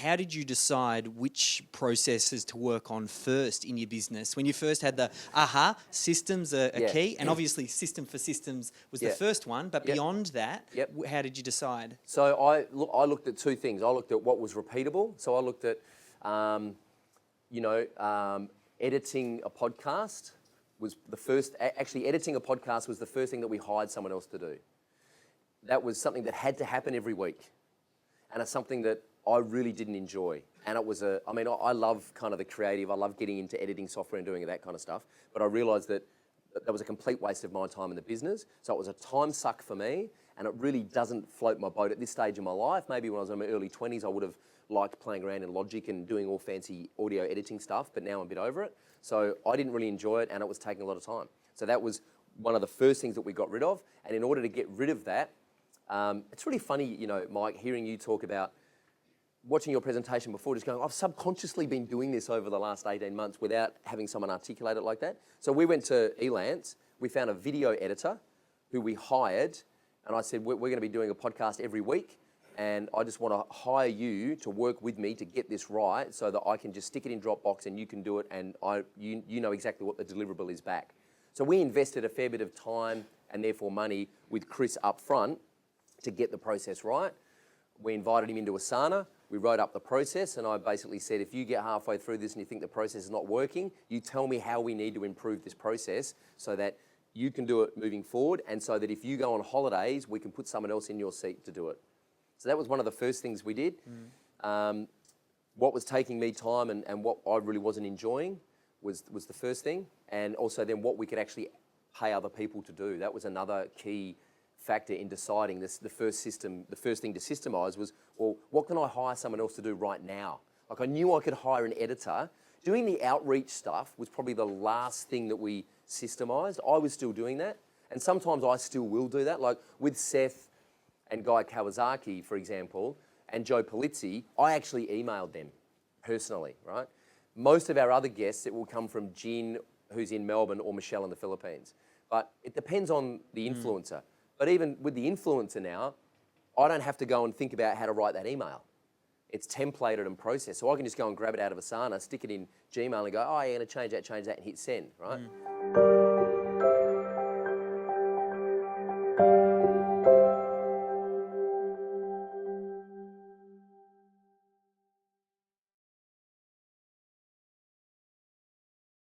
how did you decide which processes to work on first in your business? When you first had the systems are key, and obviously system for systems was the first one, but beyond that, how did you decide? So I looked at two things. I looked at what was repeatable. So I looked at, editing a podcast was the first, actually editing a podcast was the first thing that we hired someone else to do. That was something that had to happen every week. And it's something that I really didn't enjoy. And it was I love kind of the creative, I love getting into editing software and doing that kind of stuff. But I realized that that was a complete waste of my time in the business. So it was a time suck for me, and it really doesn't float my boat at this stage in my life. Maybe when I was in my early 20s, I would have liked playing around in Logic and doing all fancy audio editing stuff, but now I'm a bit over it. So I didn't really enjoy it, and it was taking a lot of time. So that was one of the first things that we got rid of. And in order to get rid of that, it's really funny, Mike, hearing you talk about watching your presentation before, just going, I've subconsciously been doing this over the last 18 months without having someone articulate it like that. So we went to Elance, we found a video editor who we hired, and I said, we're going to be doing a podcast every week, and I just want to hire you to work with me to get this right so that I can just stick it in Dropbox and you can do it, and you know exactly what the deliverable is back. So we invested a fair bit of time and therefore money with Chris up front to get the process right. We invited him into Asana. We wrote up the process, and I basically said, if you get halfway through this and you think the process is not working, you tell me how we need to improve this process so that you can do it moving forward, and so that if you go on holidays, we can put someone else in your seat to do it. So that was one of the first things we did. What was taking me time and what I really wasn't enjoying was the first thing, and also then what we could actually pay other people to do. That was another key factor in deciding this. The first thing to systemize was, well, what can I hire someone else to do right now? Like, I knew I could hire an editor. Doing the outreach stuff was probably the last thing that we systemized. I was still doing that, and sometimes I still will do that. Like with Seth and Guy Kawasaki, for example, and Joe Polizzi, I actually emailed them personally, right? Most of our other guests, it will come from Jin, who's in Melbourne, or Michelle in the Philippines. But it depends on the influencer. But even with the influencer now, I don't have to go and think about how to write that email. It's templated and processed. So I can just go and grab it out of Asana, stick it in Gmail and go, oh, yeah, I'm going to change that, and hit send, right?